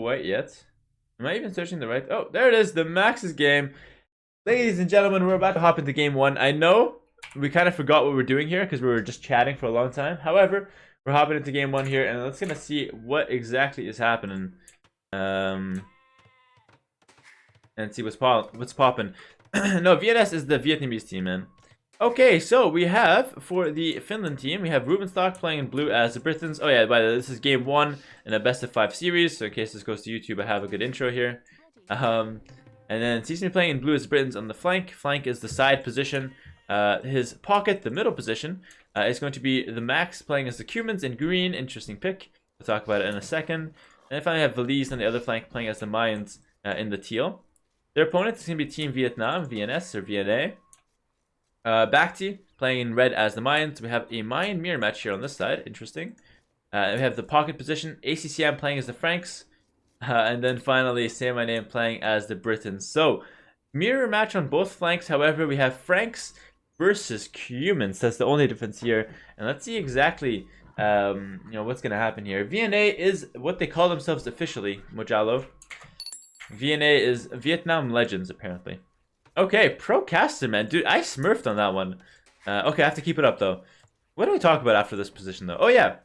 quite yet. Am I even searching the right? Oh, there it is, the Max's game. Ladies and gentlemen, we're about to hop into game one. I know we kind of forgot what we're doing here because we were just chatting for a long time. However, we're hopping into game one here, and let's gonna see what exactly is happening. And see what's popping. No, VNS is the Vietnamese team, man. Okay, so we have, for the Finland team, we have Rubenstock playing in blue as the Britons. Oh yeah, by the way, this is game one in a best of 5 series, so in case this goes to YouTube, I have a good intro here. And then Season playing in blue as Britons on the flank. Flank is the side position. His pocket, the middle position, is going to be the Max playing as the Cumans in green. Interesting pick. We'll talk about it in a second. And finally, I have Valise on the other flank playing as the Mayans in the teal. Their opponent is going to be Team Vietnam, VNS or VNA. Bacti playing in red as the Mayans. We have a Mayan mirror match here on this side. Interesting. We have the pocket position. ACCM playing as the Franks. And then finally, Say My Name playing as the Britons. So, mirror match on both flanks. However, we have Franks versus Cumans. That's the only difference here. And let's see exactly what's going to happen here. VNA is what they call themselves officially, Mojalo. VNA is Vietnam Legends, apparently. Okay, Pro Caster, man. Dude, I smurfed on that one. Okay, I have to keep it up, though. What do we talk about after this position, though? Oh, yeah.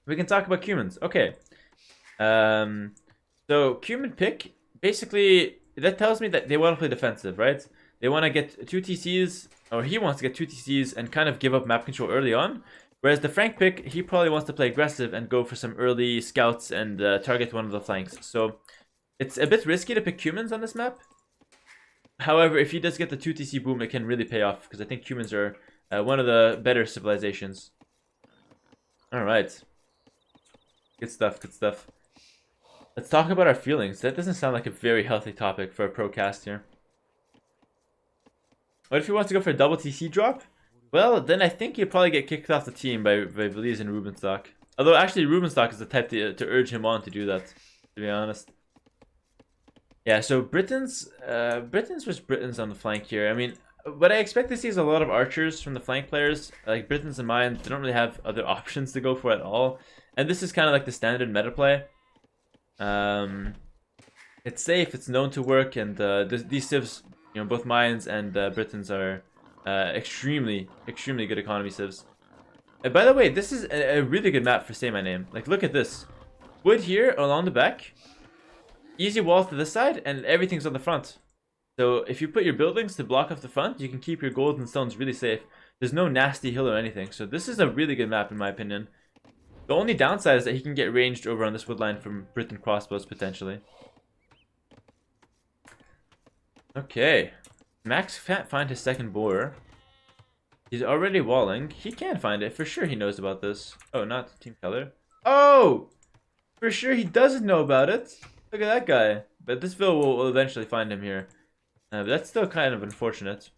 We can talk about Cumans. Okay. So, Cuman pick, basically, that tells me that they want to play defensive, right? They want to get 2 TCs, or he wants to get 2 TCs and kind of give up map control early on. Whereas the Frank pick, he probably wants to play aggressive and go for some early scouts and target one of the flanks. So, it's a bit risky to pick Cumans on this map. However, if he does get the 2 TC boom, it can really pay off, because I think Cumans are one of the better civilizations. Alright. Good stuff, good stuff. Let's talk about our feelings. That doesn't sound like a very healthy topic for a pro cast here. What if he wants to go for a double TC drop? Well, then I think he'll probably get kicked off the team by Valise and Rubenstock. Although, actually, Rubenstock is the type to urge him on to do that, to be honest. Yeah, so Britons was Britons on the flank here. I mean, what I expect to see is a lot of archers from the flank players. Like Britons and Mayans, they don't really have other options to go for at all. And this is kind of like the standard meta play. It's safe, it's known to work, and these civs, both Mayans and Britons are extremely good economy civs. And by the way, this is a really good map for Say My Name. Like, look at this. Wood here along the back. Easy walls to this side, and everything's on the front. So if you put your buildings to block off the front, you can keep your gold and stones really safe. There's no nasty hill or anything. So this is a really good map in my opinion. The only downside is that he can get ranged over on this wood line from Briton crossbows potentially. Okay. Max can't find his second borer. He's already walling. He can find it. For sure he knows about this. Oh, not team color. Oh! For sure he doesn't know about it. Look at that guy. But this Vil will eventually find him here. But that's still kind of unfortunate.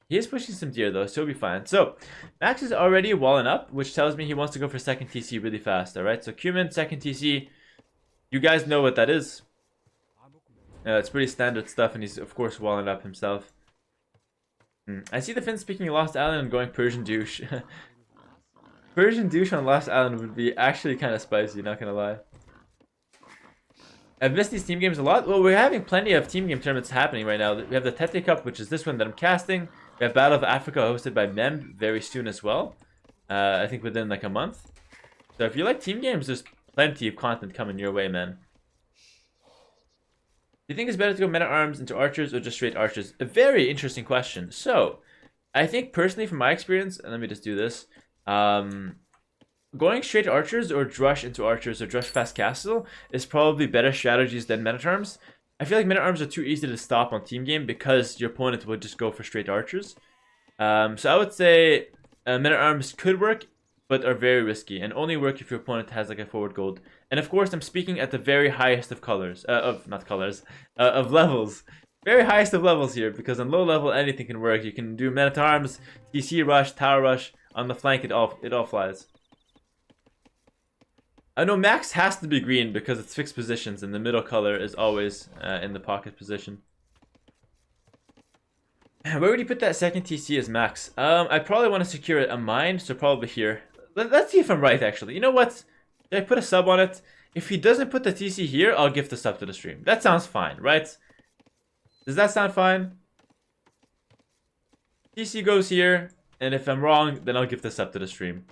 He is pushing some deer though, so he'll be fine. So, Max is already walling up, which tells me he wants to go for second TC really fast, alright? So, Cuman, second TC. You guys know what that is. It's pretty standard stuff, and he's, of course, walling up himself. I see the Finns speaking Lost Island and going Persian douche. Persian douche on Lost Island would be actually kind of spicy, not gonna lie. I've missed these team games a lot. Well, we're having plenty of team game tournaments happening right now. We have the Tete Cup, which is this one that I'm casting. We have Battle of Africa hosted by Mem very soon as well. I think within like a month. So if you like team games, there's plenty of content coming your way, man. Do you think it's better to go meta arms into archers or just straight archers? A very interesting question. So, I think personally from my experience, and let me just do this. Going straight archers or drush into archers or drush fast castle is probably better strategies than meta arms. I feel like meta arms are too easy to stop on team game because your opponent would just go for straight archers. So I would say meta arms could work, but are very risky and only work if your opponent has like a forward gold. And of course, I'm speaking at the very highest of colors, of levels. Very highest of levels here, because on low level anything can work. You can do meta arms, TC rush, tower rush on the flank. It all flies. I know Max has to be green because it's fixed positions and the middle color is always in the pocket position. Where would you put that second TC as Max? I probably want to secure a mine, so probably here. Let's see if I'm right, actually. You know what? Did I put a sub on it? if he doesn't put the TC here, I'll gift the sub to the stream. That sounds fine, right? Does that sound fine? TC goes here, and if I'm wrong, then I'll gift the sub to the stream.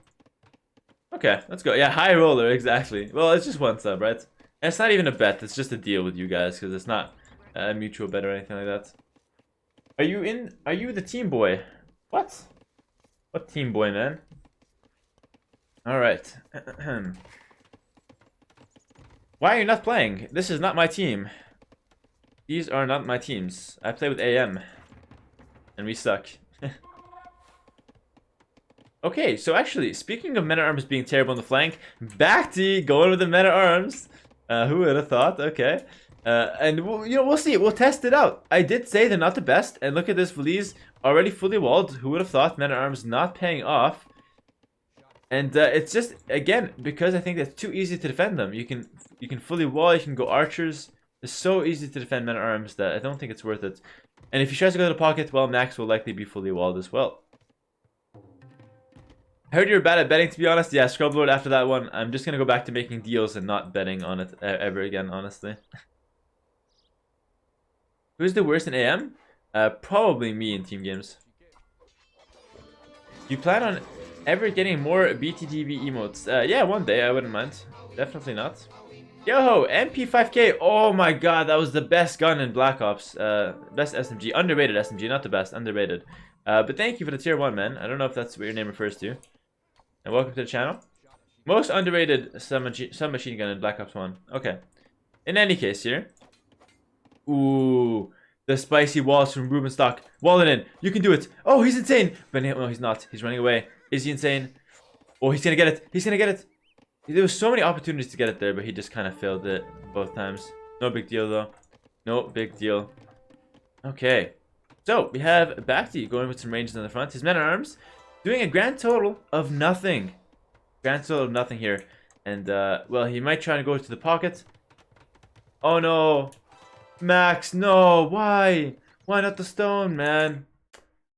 Okay, let's go. Yeah, high roller, exactly. Well, it's just one sub, right? And it's not even a bet, it's just a deal with you guys, because it's not a mutual bet or anything like that. Are you the team boy? What? What team boy, man? Alright. Why are you not playing? This is not my team. These are not my teams. I play with AM. And we suck. Okay, so actually, speaking of men-at-arms being terrible on the flank, Bacti going with the men-at-arms. Who would have thought? Okay. And we'll see. We'll test it out. I did say they're not the best, and look at this. Feliz already fully walled. Who would have thought? Men-at-arms not paying off. And it's just, again, because I think that's too easy to defend them. You can fully wall. You can go archers. It's so easy to defend men-at-arms that I don't think it's worth it. And if he tries to go to the pocket, well, Max will likely be fully walled as well. I heard you were bad at betting, to be honest. Yeah, Scrublord, after that one, I'm just going to go back to making deals and not betting on it ever again, honestly. Who's the worst in AM? Probably me in team games. Do you plan on ever getting more BTTV emotes? Yeah, one day, I wouldn't mind. Definitely not. Yo, MP5K. Oh my god, that was the best gun in Black Ops. Best SMG. Underrated SMG, not the best. Underrated. But thank you for the tier 1, man. I don't know if that's what your name refers to. And welcome to the channel. Most underrated submachine gun in Black Ops 1. Okay. In any case here. Ooh. The spicy walls from Ruben Stock. Wall it in. You can do it. Oh, he's insane. But no, he's not. He's running away. Is he insane? Oh, he's gonna get it. He's gonna get it. There was so many opportunities to get it there, but he just kind of failed it both times. No big deal, though. No big deal. Okay. So, we have Bacti going with some ranges on the front. His men-at-arms doing a grand total of nothing. Grand total of nothing here. And, well, he might try to go to the pocket. Oh, no. Max, no. Why? Why not the stone, man?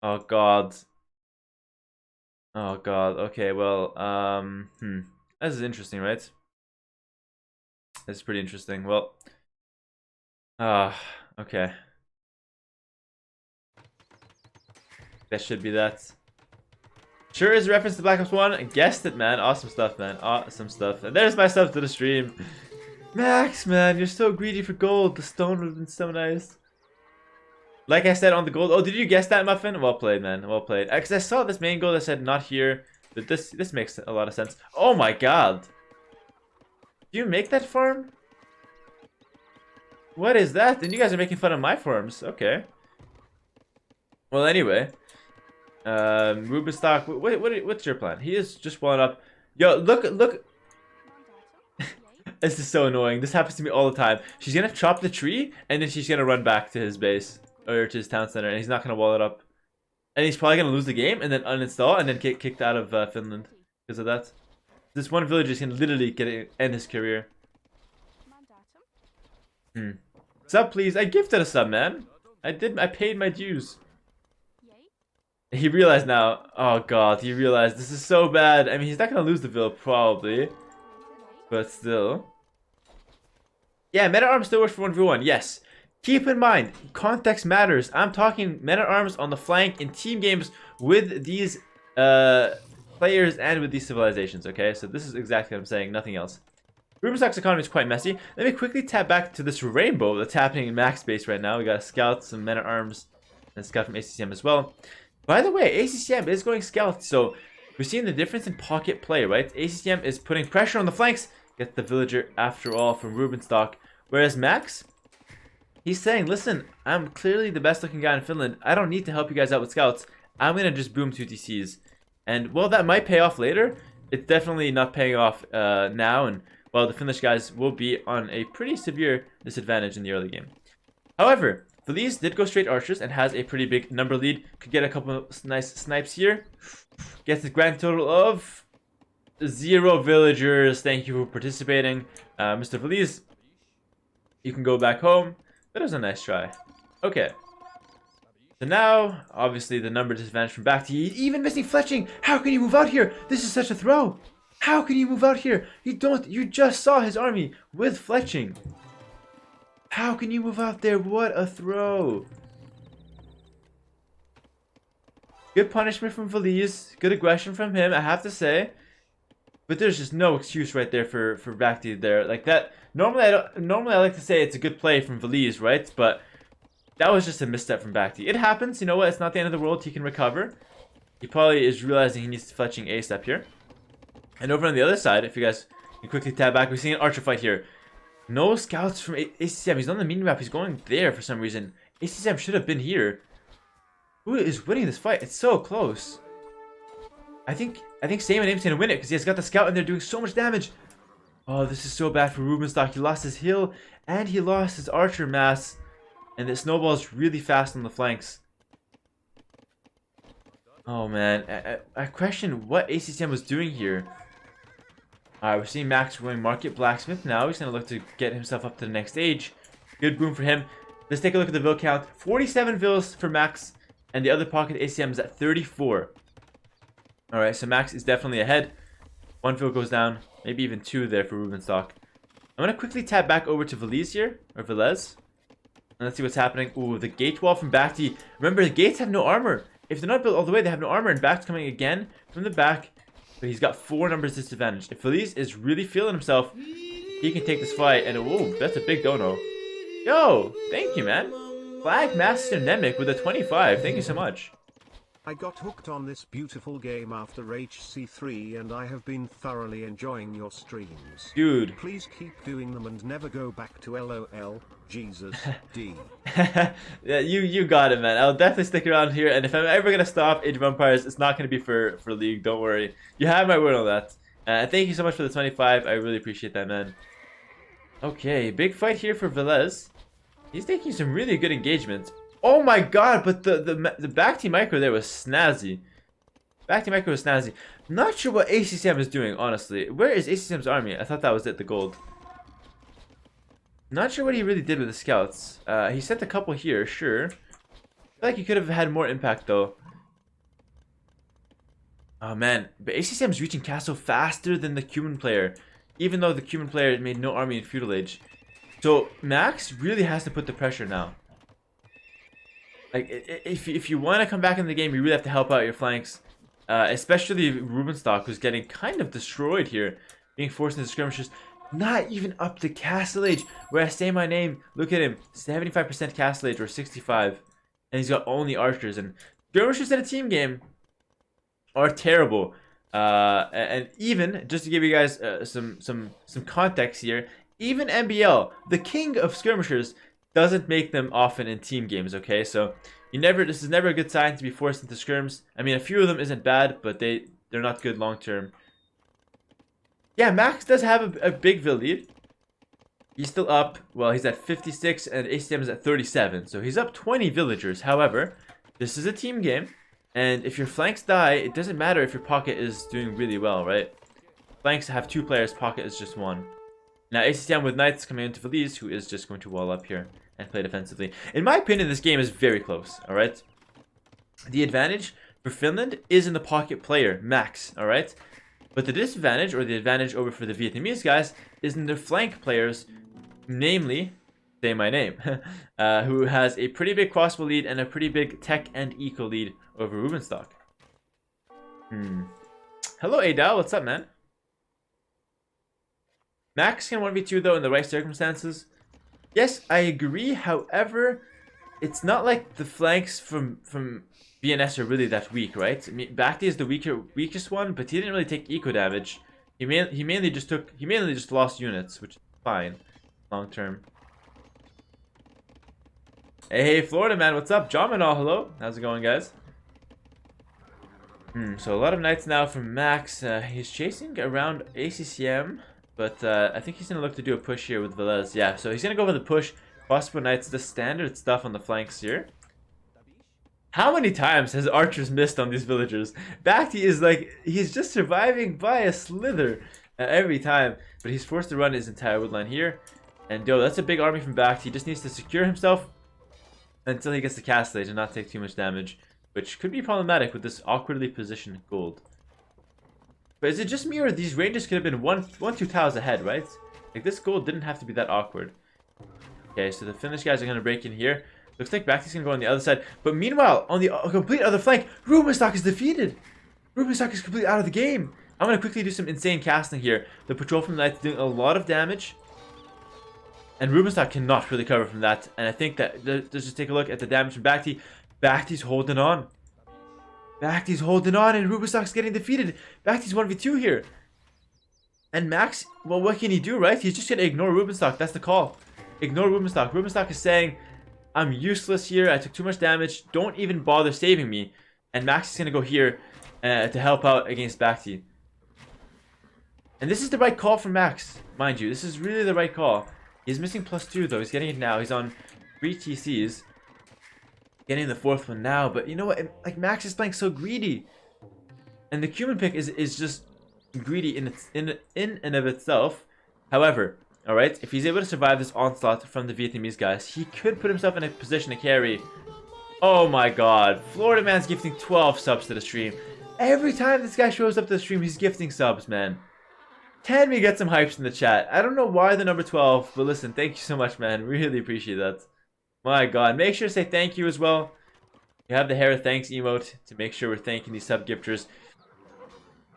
Oh, God. Oh, God. Okay, well, This is interesting, right? This is pretty interesting. Well, okay. That should be that. Sure is a reference to Black Ops 1. Guessed it, man. Awesome stuff, man. Awesome stuff. And there's my stuff to the stream. Max, man, you're so greedy for gold. The stone would have been so nice. Like I said on the gold. Oh, did you guess that, Muffin? Well played, man. Well played. Because I saw this main gold that said not here. But this makes a lot of sense. Oh my god. Do you make that farm? What is that? And you guys are making fun of my farms. Okay. Well, anyway. Ruben Stock. What's your plan? He is just walling up. Yo, look. This is so annoying. This happens to me all the time. She's gonna chop the tree, and then she's gonna run back to his base. Or to his town center, and he's not gonna wall it up. And he's probably gonna lose the game, and then uninstall, and then get kicked out of Finland. Because of that. This one villager is gonna literally end his career. Sub, please. I gifted a sub, man. I paid my dues. He realized now. Oh god, he realized this is so bad. I mean, he's not gonna lose the vill probably, but still. Yeah, men-at-arms still works for 1v1. Yes. Keep in mind, context matters. I'm talking men-at-arms on the flank in team games with these players and with these civilizations. Okay, so this is exactly what I'm saying. Nothing else. Rubenstock's economy is quite messy. Let me quickly tap back to this rainbow that's happening in max base right now. We got a scout, some men-at-arms, and a scout from ACCM as well. By the way, ACCM is going scout, so we're seeing the difference in pocket play, right? ACCM is putting pressure on the flanks. Get the villager after all from Rubenstock. Whereas Max, he's saying, listen, I'm clearly the best looking guy in Finland. I don't need to help you guys out with scouts. I'm going to just boom 2 TCs. And while that might pay off later, it's definitely not paying off now. And while the Finnish guys will be on a pretty severe disadvantage in the early game. However, Feliz did go straight archers and has a pretty big number lead. Could get a couple of nice snipes here. Gets a grand total of 0 villagers. Thank you for participating. Mr. Feliz, you can go back home. That was a nice try. Okay. So now, obviously, the number disadvantage from back to you. Even missing fletching. How can you move out here? This is such a throw. How can you move out here? You just saw his army with fletching. How can you move out there? What a throw. Good punishment from Valise. Good aggression from him, I have to say. But there's just no excuse right there for Bhakti there. Like that. Normally I like to say it's a good play from Valise, right? But that was just a misstep from Bhakti. It happens, you know what? It's not the end of the world. He can recover. He probably is realizing he needs to fletching ASAP here. And over on the other side, if you guys can quickly tab back, we're seeing an archer fight here. No scouts from ACCM. He's on the mini map. He's going there for some reason. ACCM should have been here. Who is winning this fight? It's so close. I think Sam and Aim's gonna win it because he has got the scout in there doing so much damage. Oh, this is so bad for Rubenstock. He lost his hill and he lost his archer mass. And it snowballs really fast on the flanks. Oh man, I question what ACCM was doing here. Alright, we're seeing Max going Market Blacksmith now. He's gonna look to get himself up to the next stage. Good boom for him. Let's take a look at the vill count. 47 vills for Max. And the other pocket ACM is at 34. Alright, so Max is definitely ahead. One vill goes down. Maybe even two there for Rubenstock. I'm going to quickly tap back over to Valise here. Or Velez. And let's see what's happening. Ooh, the gate wall from Bhakti. Remember, the gates have no armor. If they're not built all the way, they have no armor. And Bhakti's coming again from the back. But he's got 4 numbers disadvantage. If Valise is really feeling himself, he can take this fight. And ooh, that's a big dono. Yo, thank you, man. Flag Master Nemec with a 25. Thank you so much. I got hooked on this beautiful game after HC3 and I have been thoroughly enjoying your streams. Dude. Please keep doing them and never go back to LOL. Jesus D. Yeah, you got it, man. I'll definitely stick around here, and if I'm ever gonna stop Age of Empires, it's not gonna be for League. Don't worry. You have my word on that. Thank you so much for the 25. I really appreciate that, man. Okay, big fight here for Velez. He's taking some really good engagement. Oh my god, but the back team micro there was snazzy. Back team micro was snazzy. Not sure what ACCM is doing, honestly. Where is ACCM's army? I thought that was it, the gold. Not sure what he really did with the scouts. He sent a couple here, sure. I feel like he could have had more impact, though. Oh man, but ACCM's reaching castle faster than the Cuban player. Even though the Cuban player made no army in Feudal Age. So, Max really has to put the pressure now. Like, if you want to come back in the game, you really have to help out your flanks. Especially Rubenstock, who's getting kind of destroyed here. Being forced into skirmishes. Not even up to Castle Age. Where I say my name, look at him. 75% Castle Age, or 65. And he's got only archers. And skirmishes in a team game are terrible. And even, just to give you guys some context here, even MBL, the king of skirmishers, doesn't make them often in team games, okay? So this is never a good sign to be forced into skirms. I mean, a few of them isn't bad, but they're not good long term. Yeah, Max does have a big vill lead. He's still up. Well, he's at 56 and ACM is at 37. So he's up 20 villagers. However, this is a team game. And if your flanks die, it doesn't matter if your pocket is doing really well, right? Flanks have 2 players, pocket is just 1. Now, ACCM with Knights coming into Valise, who is just going to wall up here and play defensively. In my opinion, this game is very close, alright? The advantage for Finland is in the pocket player, Max, alright? But the disadvantage, or the advantage over for the Vietnamese guys, is in their flank players, namely, say my name, who has a pretty big crossbow lead and a pretty big tech and eco lead over Rubenstock. Hello, Adal, what's up, man? Max can 1v2 though in the right circumstances. Yes, I agree. However, it's not like the flanks from BNS are really that weak, right? I mean, Bhakti is the weakest one, but he didn't really take eco damage. He mainly just lost units, which is fine, long term. Hey, Florida man, what's up? John and all, hello. How's it going, guys? So a lot of knights now from Max. He's chasing around ACCM. But I think he's going to look to do a push here with Velez. Yeah, so he's going to go for the push. Crossbow Knights, the standard stuff on the flanks here. How many times has Archers missed on these villagers? Bhakti is like, he's just surviving by a slither every time. But he's forced to run his entire woodline here. And yo, that's a big army from Bhakti. He just needs to secure himself until he gets the Castle Age and not take too much damage. Which could be problematic with this awkwardly positioned gold. But is it just me, or these ranges could have been two tiles ahead, right? Like, this goal didn't have to be that awkward. Okay, so the Finnish guys are going to break in here. Looks like Bacty's going to go on the other side. But meanwhile, on the complete other flank, Rubenstock is defeated. Rubenstock is completely out of the game. I'm going to quickly do some insane casting here. The patrol from the Knights doing a lot of damage. And Rubenstock cannot really cover from that. And I think that, let's just take a look at the damage from Bacty. Bacty's holding on. Bacty's holding on, and Rubenstock's getting defeated. Bacty's 1v2 here. And Max, well, what can he do, right? He's just going to ignore Rubenstock. That's the call. Ignore Rubenstock. Rubenstock is saying, I'm useless here. I took too much damage. Don't even bother saving me. And Max is going to go here to help out against Bacty. And this is the right call for Max, mind you. This is really the right call. He's missing +2 though. He's getting it now. He's on 3 TCs. Getting the 4th one now. But you know what? Like, Max is playing so greedy. And the Cuban pick is just greedy in and of itself. However, alright, if he's able to survive this onslaught from the Vietnamese guys, he could put himself in a position to carry. Oh my god. Florida Man's gifting 12 subs to the stream. Every time this guy shows up to the stream, he's gifting subs, man. Can we get some hypes in the chat? I don't know why the number 12, but listen, thank you so much, man. Really appreciate that. My god. Make sure to say thank you as well. You have the Hera thanks emote to make sure we're thanking these sub gifters.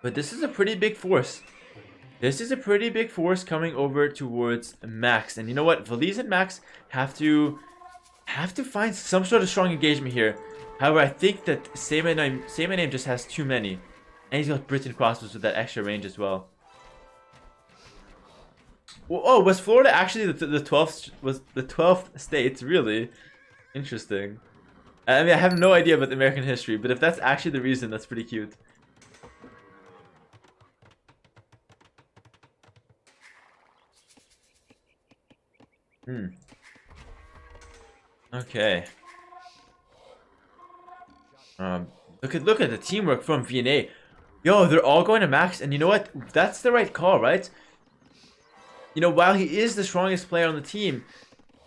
But this is a pretty big force. This is a pretty big force coming over towards Max. And you know what? Valise and Max have to find some sort of strong engagement here. However, I think that Say My Name just has too many. And he's got Britain crossbows with that extra range as well. Oh, was Florida actually the 12th state? Really? Interesting. I mean, I have no idea about American history, but if that's actually the reason, that's pretty cute. Okay. Look at the teamwork from VNA. Yo, they're all going to Max, and you know what? That's the right call, right? You know, while he is the strongest player on the team,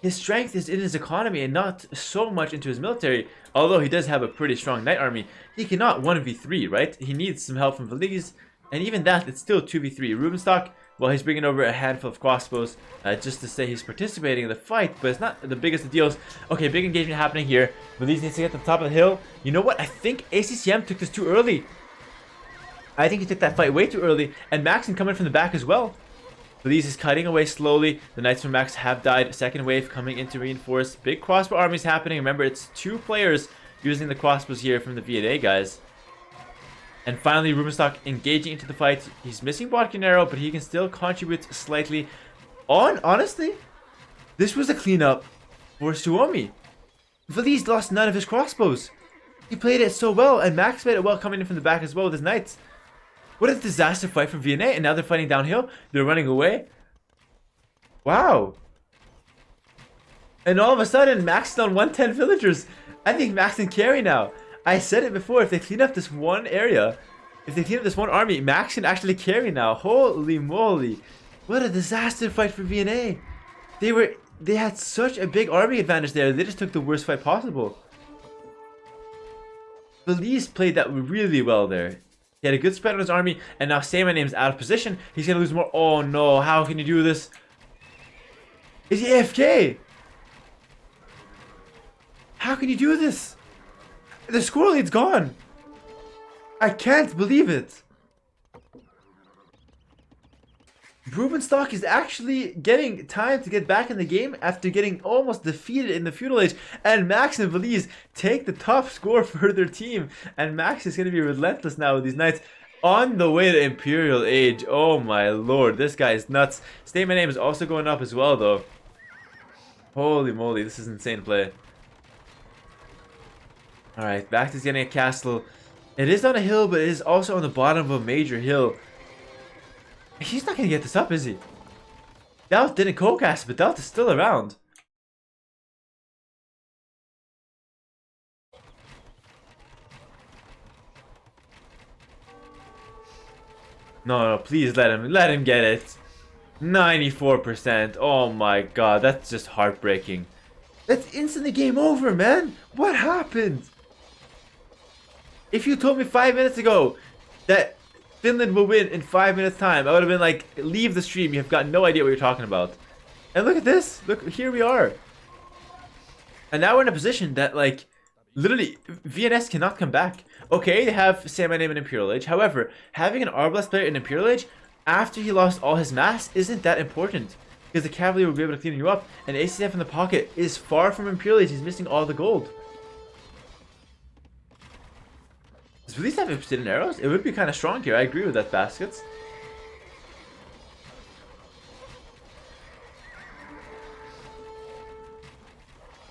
his strength is in his economy and not so much into his military. Although he does have a pretty strong knight army, he cannot 1v3, right? He needs some help from Valise, and even that, it's still 2v3. Rubenstock, well, he's bringing over a handful of crossbows just to say he's participating in the fight, but it's not the biggest of deals. Okay, big engagement happening here. Valise needs to get to the top of the hill. You know what? I think ACCM took this too early. I think he took that fight way too early, and Maxon coming from the back as well. Valise is cutting away slowly. The Knights from Max have died. Second wave coming in to reinforce. Big crossbow armies happening. Remember, it's 2 players using the crossbows here from the VNA guys. And finally, Rubenstock engaging into the fight. He's missing Bodkin Arrow, but he can still contribute slightly. Honestly, this was a cleanup for Suomi. Valise lost none of his crossbows. He played it so well, and Max played it well coming in from the back as well with his Knights. What a disaster fight from VNA, and now they're fighting downhill. They're running away. Wow. And all of a sudden, Max is on 110 villagers. I think Max can carry now. I said it before, if they clean up this one area, if they clean up this one army, Max can actually carry now. Holy moly. What a disaster fight for VNA. They had such a big army advantage there. They just took the worst fight possible. Valise played that really well there. He had a good spread on his army, and now Say My Name's out of position. He's gonna lose more. Oh no, how can you do this? Is he AFK? How can you do this? The score lead's gone. I can't believe it. Rubenstock is actually getting time to get back in the game after getting almost defeated in the feudal age, and Max and Valise take the top score for their team, and Max is going to be relentless now with these Knights on the way to Imperial age. Oh my lord, this guy is nuts. Say My Name is also going up as well though. Holy moly, this is insane play. Alright, Max is getting a castle. It is on a hill, but it is also on the bottom of a major hill. He's not going to get this up, is he? Doubt didn't co-cast, but Doubt is still around. No, please let him get it. 94%. Oh my god, that's just heartbreaking. That's instantly game over, man. What happened? If you told me 5 minutes ago that Finland will win in 5 minutes time. I would have been like, leave the stream. You've got no idea what you're talking about. And look at this. Look, here we are. And now we're in a position that, like, literally, VNS cannot come back. Okay, they have Say My Name in Imperial Age. However, having an Arbalest player in Imperial Age, after he lost all his mass, isn't that important. Because the Cavalier will be able to clean you up. And ACF in the pocket is far from Imperial Age. He's missing all the gold. Does Release have Obsidian Arrows? It would be kind of strong here. I agree with that, Baskets.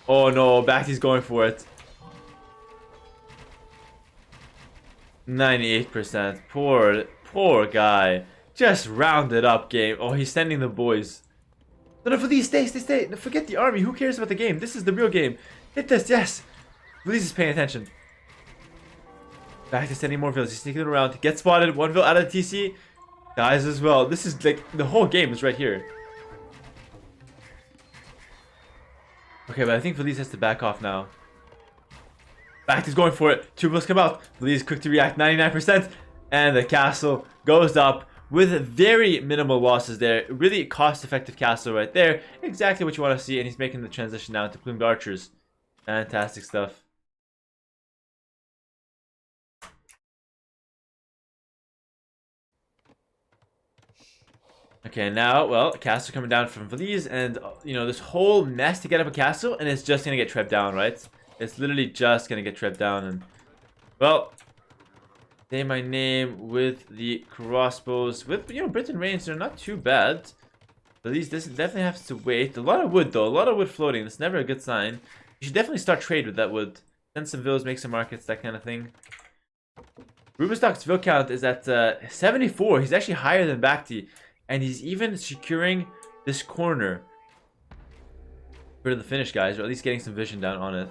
Oh no, Backy's going for it. 98%. Poor guy. Just rounded up game. Oh, he's sending the boys. No, Felice, stay. No, forget the army. Who cares about the game? This is the real game. Hit this, yes. Felice is paying attention. Back to sending more villas. He's sneaking around. Get spotted. One vill out of the TC. Dies as well. This is like, the whole game is right here. Okay, but I think Felice has to back off now. Back is going for it. Two villas come out. Felice quick to react. 99%. And the castle goes up with very minimal losses there. Really cost-effective castle right there. Exactly what you want to see. And he's making the transition now to plumed archers. Fantastic stuff. Okay, now, well, castle coming down from Felice, and, you know, this whole mess to get up a castle, and it's just gonna get tripped down, right? It's literally just gonna get tripped down, and, well, Say My Name with the crossbows. With, you know, Britain range, they're not too bad. Felice, this definitely has to wait. A lot of wood, though. A lot of wood floating. That's never a good sign. You should definitely start trade with that wood. Send some villas, make some markets, that kind of thing. Rubenstock's vill count is at 74. He's actually higher than Bacti. And he's even securing this corner for the finish, guys, or at least getting some vision down on it.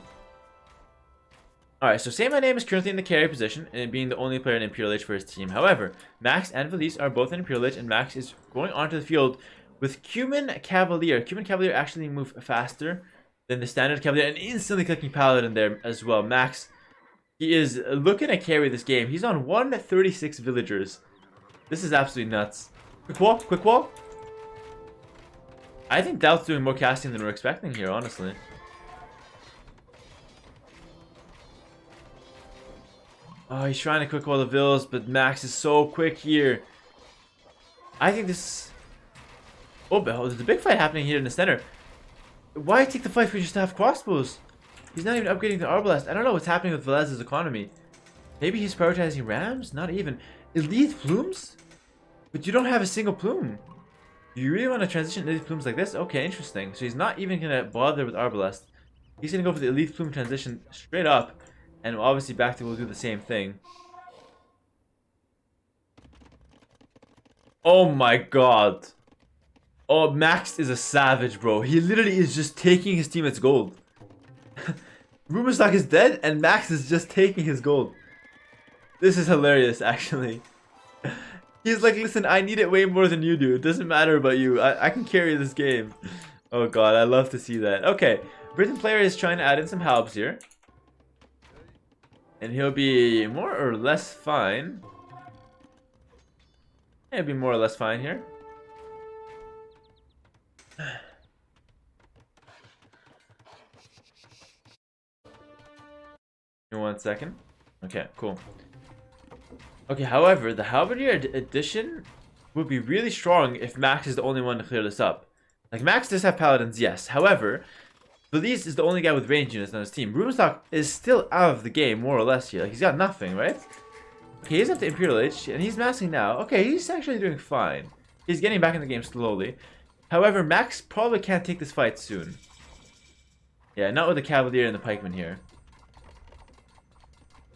Alright, so Say My Name is currently in the carry position, and being the only player in Imperial Age for his team. However, Max and Felice are both in Imperial Age, and Max is going onto the field with Cuman Cavalier. Cuman Cavalier actually move faster than the standard Cavalier, and instantly clicking Paladin there as well. Max, he is looking to carry this game. He's on 136 villagers. This is absolutely nuts. Quick wall. I think Doubt's doing more casting than we're expecting here, honestly. Oh, he's trying to quick wall the vills, but Max is so quick here. I think this... Oh, there's a big fight happening here in the center. Why take the fight if we just have crossbows? He's not even upgrading the Arbalest. I don't know what's happening with Velez's economy. Maybe he's prioritizing rams? Not even. Elite plumes? But you don't have a single plume. You really want to transition elite plumes like this? Okay, interesting. So he's not even going to bother with Arbalest. He's going to go for the elite plume transition straight up. And obviously Bacti will do the same thing. Oh my god. Oh, Max is a savage, bro. He literally is just taking his teammate's gold. Rubenstock is dead and Max is just taking his gold. This is hilarious, actually. He's like, listen, I need it way more than you do. It doesn't matter about you. I can carry this game. Oh god, I love to see that. Okay, Britain player is trying to add in some halbs here. And he'll be more or less fine. He'll be more or less fine here. Give me 1 second. Okay, cool. Okay, however, the Halberdier addition would be really strong if Max is the only one to clear this up. Like, Max does have Paladins, yes. However, Felice is the only guy with range units on his team. Rubenstock is still out of the game, more or less here. Like, he's got nothing, right? Okay, he's up to Imperial Age, and he's massing now. Okay, he's actually doing fine. He's getting back in the game slowly. However, Max probably can't take this fight soon. Yeah, not with the Cavalier and the Pikeman here.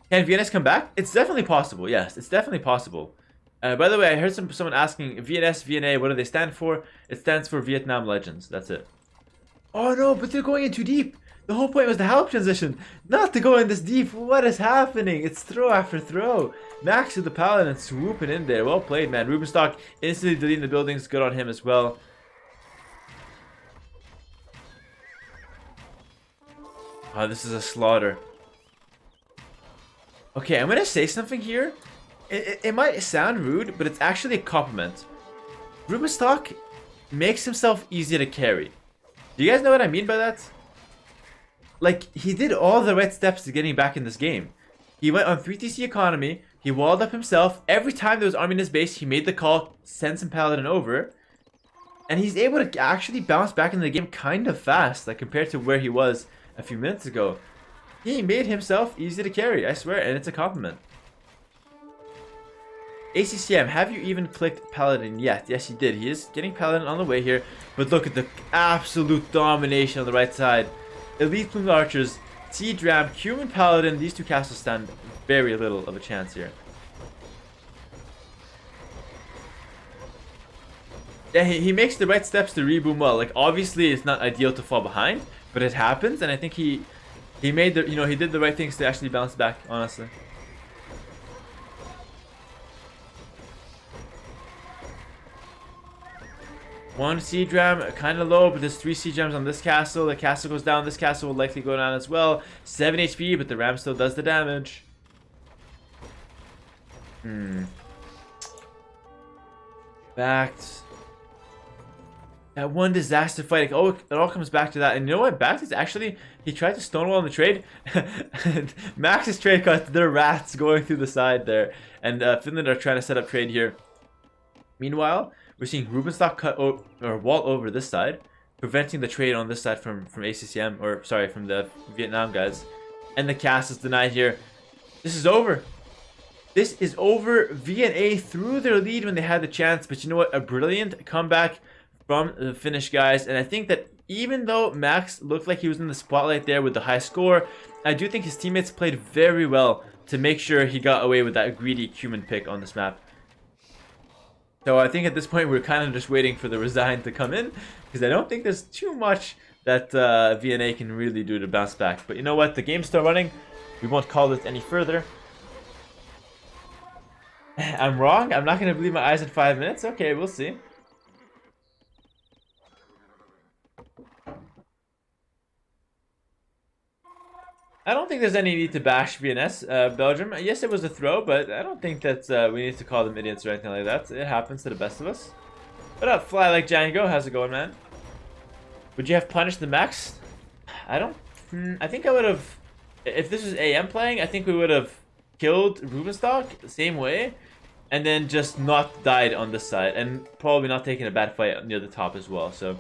Can VNS come back? It's definitely possible. Yes, it's definitely possible. By the way, I heard someone asking VNS, VNA, what do they stand for? It stands for Vietnam Legends. That's it. Oh no, but they're going in too deep. The whole point was the help transition, not to go in this deep. What is happening? It's throw after throw. Max with the Paladin swooping in there. Well played, man. Rubenstock instantly deleting the buildings. Good on him as well. Oh, this is a slaughter. Okay, I'm gonna say something here. It might sound rude, but it's actually a compliment. Rubenstock makes himself easy to carry. Do you guys know what I mean by that? Like, he did all the right steps to getting back in this game. He went on 3TC economy, he walled up himself. Every time there was army in his base, he made the call, sent some paladin over. And he's able to actually bounce back into the game kind of fast, like compared to where he was a few minutes ago. He made himself easy to carry, I swear, and it's a compliment. ACCM, have you even clicked Paladin yet? Yes, he did. He is getting Paladin on the way here. But look at the absolute domination on the right side. Elite Plumed Archers, Siege Ram, Human Paladin. These two castles stand very little of a chance here. Yeah, he makes the right steps to reboom well. Like, obviously, it's not ideal to fall behind, but it happens. And I think he made the, he did the right things to actually bounce back, honestly. One siege ram, kind of low, but there's 3 siege rams on this castle. The castle goes down. This castle will likely go down as well. 7 HP, but the ram still does the damage. Backed. That one disaster fight. Oh, it all comes back to that. And you know what? Backed is actually, he tried to stonewall in the trade. Max's trade cut their rats going through the side there. And Finland are trying to set up trade here. Meanwhile, we're seeing Rubenstock cut or wall over this side, preventing the trade on this side from ACCM, or sorry, from the Vietnam guys. And the cast is denied here. This is over. This is over. VNA threw their lead when they had the chance, but you know what? A brilliant comeback from the Finnish guys. And I think that even though Max looked like he was in the spotlight there with the high score, I do think his teammates played very well to make sure he got away with that greedy human pick on this map. So I think at this point we're kind of just waiting for the resign to come in, because I don't think there's too much that VNA can really do to bounce back. But you know what? The game's still running. We won't call it any further. I'm wrong. I'm not going to believe my eyes in 5 minutes. Okay, we'll see. I don't think there's any need to bash VNS Belgium. Yes, it was a throw, but I don't think that we need to call them idiots or anything like that. It happens to the best of us. What up, Fly Like Django? How's it going, man? Would you have punished the Max? I don't... I think I would have... If this was AM playing, I think we would have killed Rubenstock the same way, and then just not died on this side, and probably not taking a bad fight near the top as well. So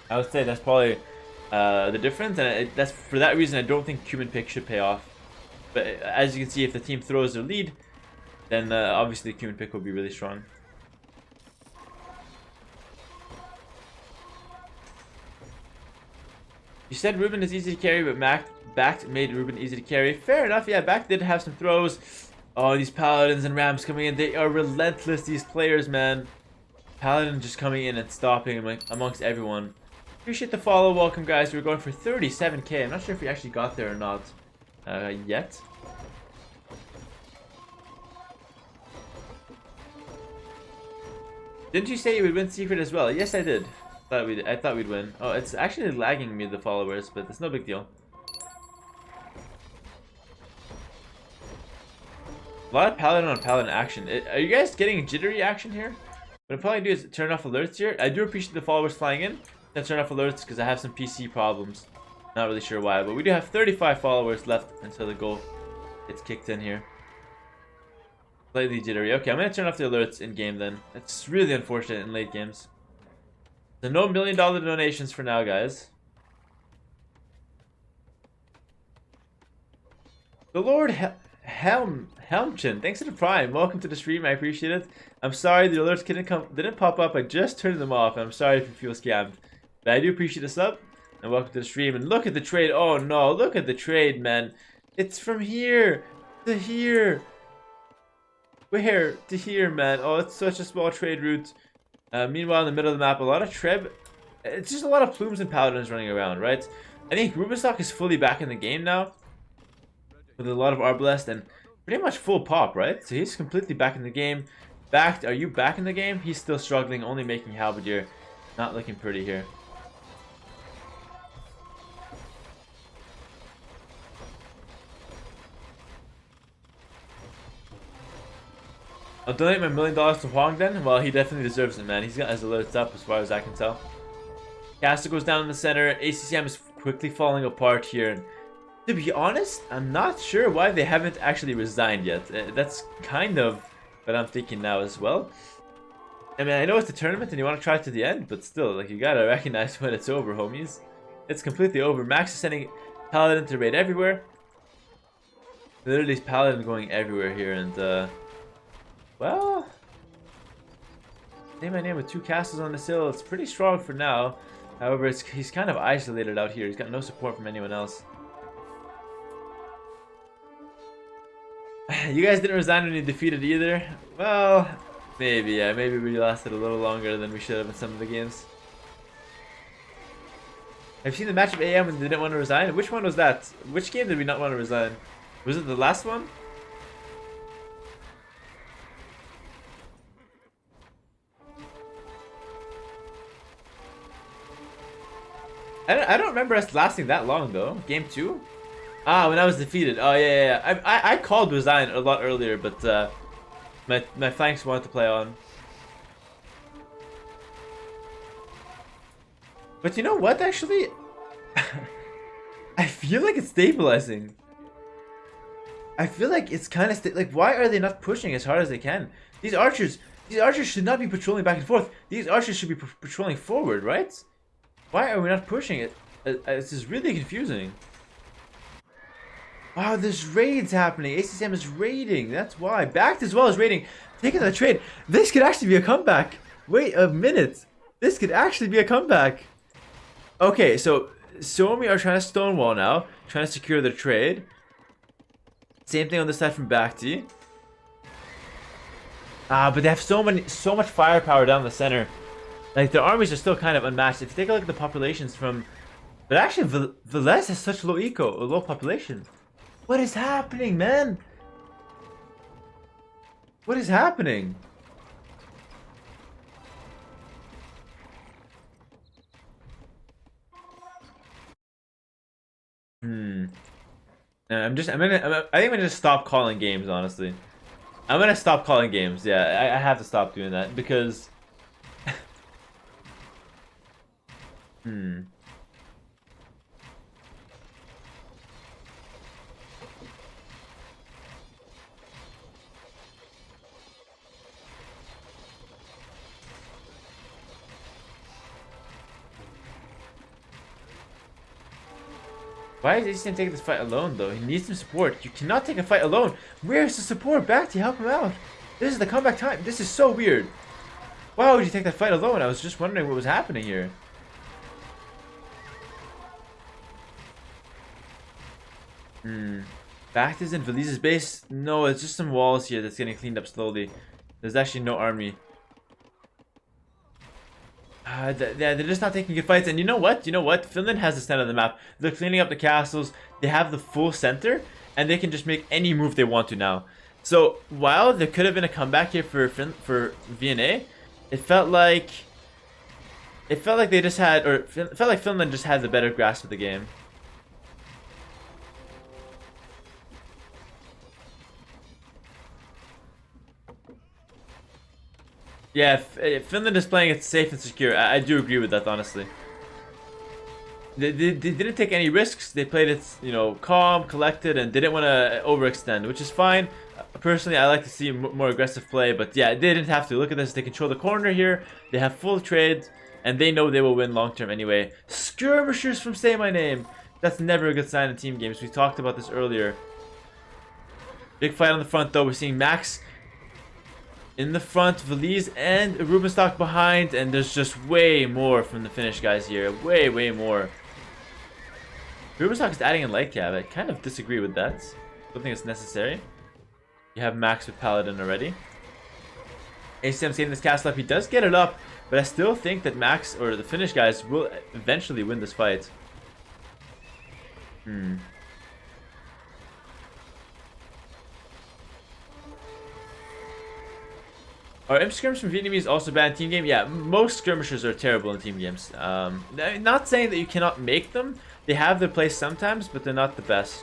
I would say that's probably... the difference, and that's for that reason I don't think human pick should pay off. But as you can see, if the team throws their lead, then obviously human pick will be really strong. You said Ruben is easy to carry, but Backed made Ruben easy to carry. Fair enough, yeah, Backed did have some throws. Oh, these Paladins and Rams coming in, they are relentless, these players, man. Paladin just coming in and stopping amongst everyone. Appreciate the follow. Welcome, guys. We're going for 37k. I'm not sure if we actually got there or not yet. Didn't you say you would win Secret as well? Yes, I did. I thought we'd win. Oh, it's actually lagging me, the followers, but it's no big deal. A lot of Paladin on Paladin action. Are you guys getting jittery action here? What I'm probably do is turn off alerts here. I do appreciate the followers flying in. Let's turn off alerts because I have some PC problems. Not really sure why, but we do have 35 followers left until the goal gets kicked in here. Slightly jittery. Okay, I'm going to turn off the alerts in game then. It's really unfortunate in late games. So no $1 million donations for now, guys. The Lord Helmchin, thanks to the Prime. Welcome to the stream. I appreciate it. I'm sorry the alerts didn't pop up. I just turned them off. I'm sorry if you feel scammed. But I do appreciate the sub, and welcome to the stream. And look at the trade. Oh no, look at the trade, man. It's from here to here. Where to here, man? Oh, it's such a small trade route. Meanwhile, in the middle of the map, a lot of Treb. It's just a lot of Plumes and Paladins running around, right? I think Rubenstock is fully back in the game now, with a lot of Arbalest and pretty much full pop, right? So he's completely back in the game. Backed, are you back in the game? He's still struggling, only making Halberdier. Not looking pretty here. I'll donate my $1 million to Huang then. Well, he definitely deserves it, man. He's got his alerts up as far as I can tell. Castle goes down in the center. ACCM is quickly falling apart here. And to be honest, I'm not sure why they haven't actually resigned yet. That's kind of what I'm thinking now as well. I mean, I know it's a tournament and you want to try it to the end, but still, like, you gotta recognize when it's over, homies. It's completely over. Max is sending Paladin to raid everywhere. Literally, Paladin going everywhere here, and well, say my name with 2 castles on this hill. It's pretty strong for now. However, he's kind of isolated out here. He's got no support from anyone else. You guys didn't resign when you defeated either? Well, maybe, yeah. Maybe we lasted a little longer than we should have in some of the games. Have you seen the match of AM when they didn't want to resign? Which one was that? Which game did we not want to resign? Was it the last one? I don't remember us lasting that long though. Game 2? Ah, when I was defeated. Oh yeah. I called resign a lot earlier, but my flanks wanted to play on. But you know what? Actually, I feel like it's stabilizing. I feel like it's kind of like, why are they not pushing as hard as they can? These archers should not be patrolling back and forth. These archers should be patrolling forward, right? Why are we not pushing it? This is really confusing. Wow, there's raids happening. ACCM is raiding. That's why. Backed as well as raiding. Taking the trade. This could actually be a comeback. Wait a minute. This could actually be a comeback. Okay, so Suomi are trying to stonewall now. Trying to secure the trade. Same thing on this side from Bhakti. Ah, but they have so much firepower down the center. Like, their armies are still kind of unmatched. If you take a look at the populations from... But actually, Velez has such low population. What is happening, man? What is happening? I think I'm gonna just stop calling games, honestly. I'm gonna stop calling games. Yeah, I have to stop doing that because... Why is ACM taking this fight alone, though? He needs some support. You cannot take a fight alone. Where's the support back to help him out? This is the comeback time. This is so weird. Why would you take that fight alone? I was just wondering what was happening here. Back is in Valise's base? No, it's just some walls here that's getting cleaned up slowly. There's actually no army. They're just not taking good fights. And you know what? Finland has the center of the map. They're cleaning up the castles. They have the full center. And they can just make any move they want to now. So, while there could have been a comeback here for VNA, it felt like they just had... Or it felt like Finland just had the better grasp of the game. Yeah, Finland is playing it safe and secure. I do agree with that, honestly. They didn't take any risks. They played it, calm, collected, and didn't want to overextend, which is fine. Personally, I like to see more aggressive play, but yeah, they didn't have to. Look at this. They control the corner here. They have full trade, and they know they will win long term anyway. Skirmishers from Say My Name. That's never a good sign in team games. We talked about this earlier. Big fight on the front, though. We're seeing Max in the front, Valise and Rubenstock behind, and there's just way more from the Finnish guys here. Way more. Rubenstock is adding in light cab. I kind of disagree with that. Don't think it's necessary. You have Max with Paladin already. ACM's getting this castle up. He does get it up, but I still think that Max, or the Finnish guys, will eventually win this fight. Are imp skirmishers from Vietnamese also bad in team game? Yeah, most skirmishers are terrible in team games. Not saying that you cannot make them. They have their place sometimes, but they're not the best.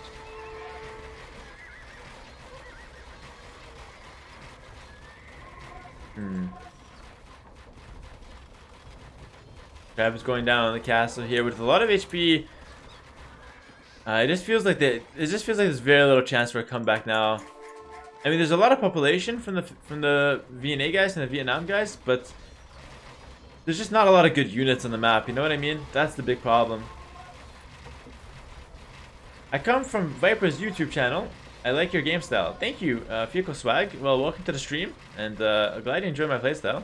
Crab is going down on the castle here with a lot of HP. It just feels like there's very little chance for a comeback now. I mean, there's a lot of population from the VNA guys and the Vietnam guys, but there's just not a lot of good units on the map. You know what I mean? That's the big problem. I come from Viper's YouTube channel. I like your game style. Thank you, Fico Swag. Well, welcome to the stream, and glad you enjoy my playstyle.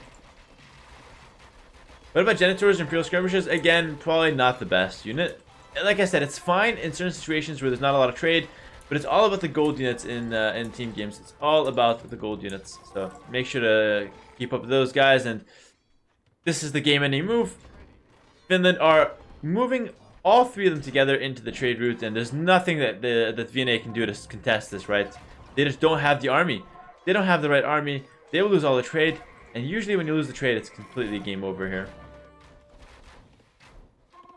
What about Genitors and Imperial Skirmishers? Again, probably not the best unit. Like I said, it's fine in certain situations where there's not a lot of trade, but it's all about the gold units in team games. It's all about the gold units. So make sure to keep up with those guys. And this is the game-ending move. Finland are moving all three of them together into the trade route, and there's nothing that VNA can do to contest this, right? They just don't have the army. They don't have the right army. They will lose all the trade, and usually when you lose the trade, it's completely game over here.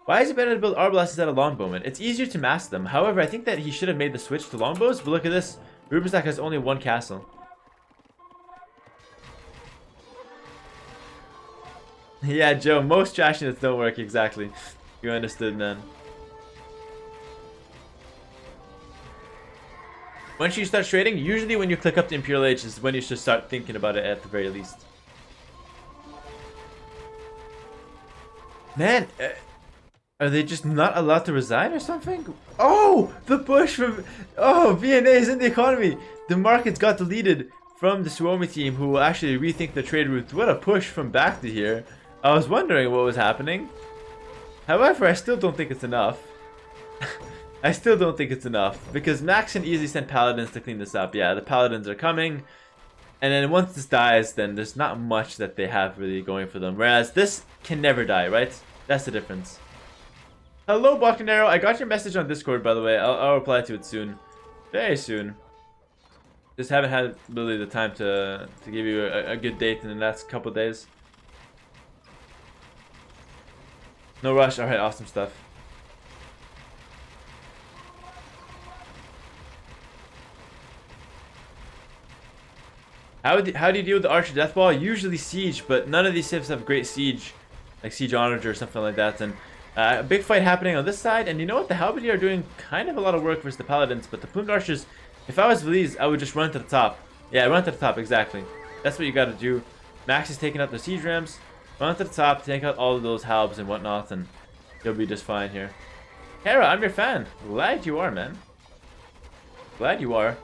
Why is it better to build Arbalest instead of Longbowmen? It's easier to mask them. However, I think that he should have made the switch to Longbows, but look at this. Rubenstack has only one castle. Yeah, Joe, most trash units don't work exactly. You understood, man. Once you start trading, usually when you click up to Imperial Age is when you should start thinking about it at the very least. Man, are they just not allowed to resign or something? Oh, the push from... Oh, VNA is in the economy. The markets got deleted from the Suomi team, who will actually rethink the trade route. What a push from back to here. I was wondering what was happening. However, I still don't think it's enough. I still don't think it's enough. Because Max can easily send Paladins to clean this up. Yeah, the Paladins are coming. And then once this dies, then there's not much that they have really going for them. Whereas this can never die, right? That's the difference. Hello, Balkanero. I got your message on Discord, by the way. I'll reply to it soon. Very soon. Just haven't had really the time to give you a good date in the next couple days. No rush. Alright, awesome stuff. How do you deal with the Archer Death Ball? Usually Siege, but none of these civs have great Siege. Like Siege Onager or something like that. And a big fight happening on this side. And you know what? The Halberdier are doing kind of a lot of work versus the Paladins. But the Plumed Archers, if I was Veliz, I would just run to the top. Yeah, run to the top, exactly. That's what you gotta do. Max is taking out the Siege Rams. Run to the top, take out all of those Halbs and whatnot, and you'll be just fine here. Hera, I'm your fan. Glad you are, man. Glad you are.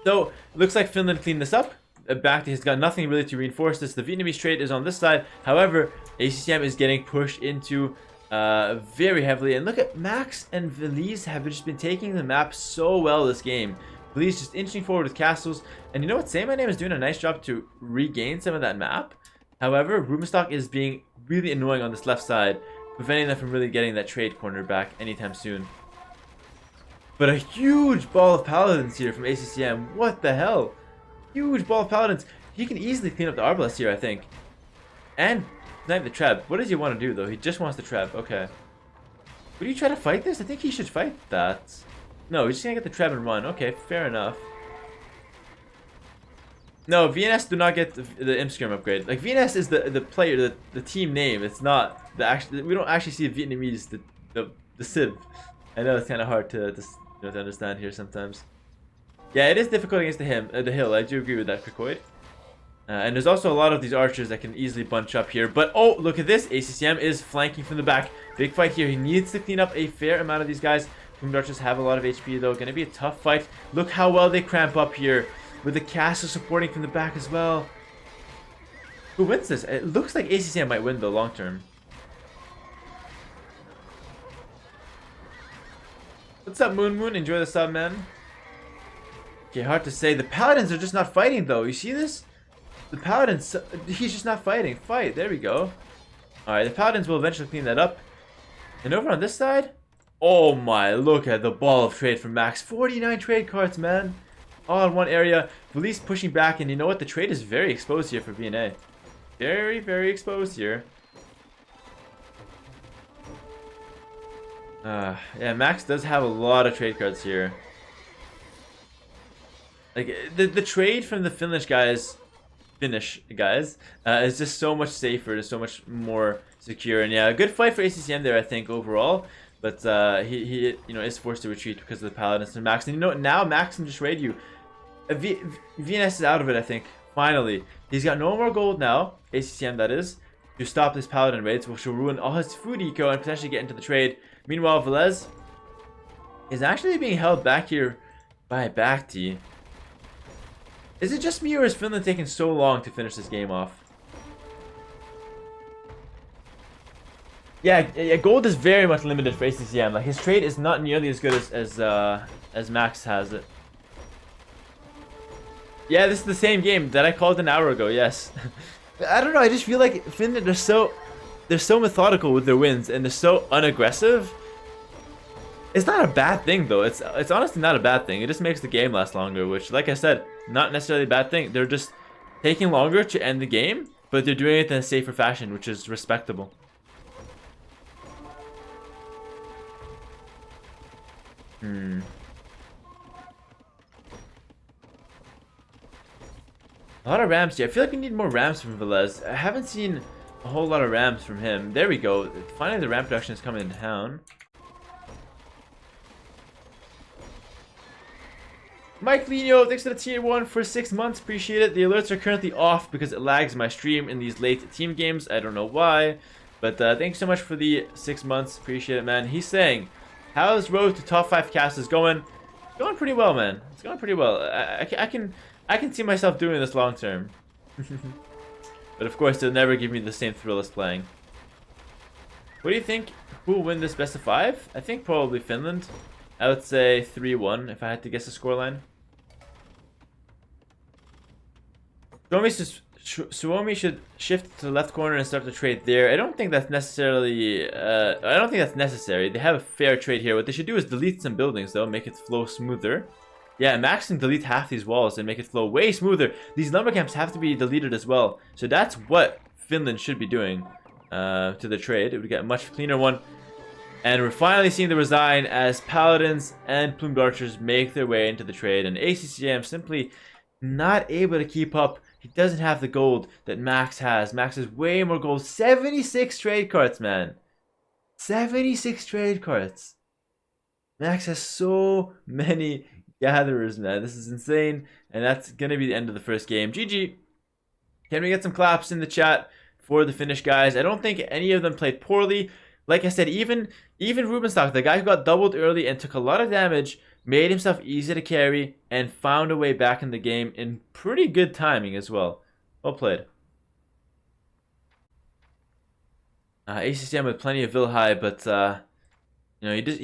So, looks like Finland cleaned this up. Back to he's got nothing really to reinforce this. The Vietnamese trade is on this side. However, ACCM is getting pushed into very heavily. And look at Max and Veliz have just been taking the map so well this game. Veliz just inching forward with castles. And you know what? Say My Name is doing a nice job to regain some of that map. However, Rubenstock is being really annoying on this left side, preventing them from really getting that trade corner back anytime soon. But a huge ball of Paladins here from ACCM. What the hell? Huge ball of Paladins. He can easily clean up the Arbalest here, I think. And snipe the Treb. What does he want to do, though? He just wants the Treb. Okay. Would you try to fight this? I think he should fight that. No, he's just going to get the Treb and run. Okay, fair enough. No, VNS do not get the Imp Skirm upgrade. Like, VNS is the player, the team name. It's not the actual... We don't actually see Vietnamese, the Civ. I know it's kind of hard to understand here sometimes. Yeah, it is difficult against the hill. I do agree with that, Cricoid. And there's also a lot of these archers that can easily bunch up here. But, oh, look at this. ACCM is flanking from the back. Big fight here. He needs to clean up a fair amount of these guys. Plumed archers have a lot of HP, though. Going to be a tough fight. Look how well they cramp up here. With the castle supporting from the back as well. Who wins this? It looks like ACCM might win, though, long term. What's up, Moon Moon? Enjoy the sub, man. Okay, hard to say. The Paladins are just not fighting, though. You see this? The Paladins, he's just not fighting. Fight. There we go. Alright, the Paladins will eventually clean that up. And over on this side? Oh my, look at the ball of trade from Max. 49 trade cards, man. All in one area. Police pushing back, and you know what? The trade is very exposed here for VNA. Very, very exposed here. Yeah, Max does have a lot of trade cards here. Like, the trade from the Finnish guys finish, guys. It's just so much safer, it's so much more secure, and yeah, a good fight for ACCM there, I think, overall. But he is forced to retreat because of the Paladins and Max. And you know, now Max can just raid you. VNS is out of it, I think. Finally, he's got no more gold now, ACCM that is, to stop this Paladin raids, which will ruin all his food eco and potentially get into the trade. Meanwhile, Velez is actually being held back here by Bacti. Is it just me, or is Finland taking so long to finish this game off? Yeah, gold is very much limited for ACCM. Like, his trade is not nearly as good as Max has it. Yeah, this is the same game that I called an hour ago. Yes. I don't know. I just feel like Finland they're so methodical with their wins, and they're so unaggressive. It's not a bad thing though. It's honestly not a bad thing. It just makes the game last longer, which, like I said, not necessarily a bad thing. They're just taking longer to end the game, but they're doing it in a safer fashion, which is respectable. A lot of rams here. I feel like we need more rams from Velez. I haven't seen a whole lot of rams from him. There we go. Finally, the ram production is coming in town. Mike Lino, thanks to the tier 1 for 6 months. Appreciate it. The alerts are currently off because it lags my stream in these late team games. I don't know why. But thanks so much for the 6 months. Appreciate it, man. He's saying, how's road to top 5 cast is going? It's going pretty well, man. It's going pretty well. I can see myself doing this long term. But of course, they'll never give me the same thrill as playing. What do you think? Who will win this best of 5? I think probably Finland. I would say 3-1 if I had to guess a scoreline. Suomi should shift to the left corner and start the trade there. I don't think that's necessarily. I don't think that's necessary. They have a fair trade here. What they should do is delete some buildings, though, make it flow smoother. Yeah, Max can delete half these walls and make it flow way smoother. These lumber camps have to be deleted as well. So that's what Finland should be doing to the trade. It would get a much cleaner one. And we're finally seeing the resign as Paladins and Plumed Archers make their way into the trade. And ACCM simply not able to keep up. He doesn't have the gold that Max has. Max has way more gold. 76 trade cards, man. 76 trade cards. Max has so many gatherers, man. This is insane. And that's going to be the end of the first game. GG. Can we get some claps in the chat for the Finnish guys? I don't think any of them played poorly. Like I said, even Rubenstock, the guy who got doubled early and took a lot of damage, made himself easy to carry and found a way back in the game in pretty good timing as well. Well played. ACCM with plenty of Vilhai, but you know,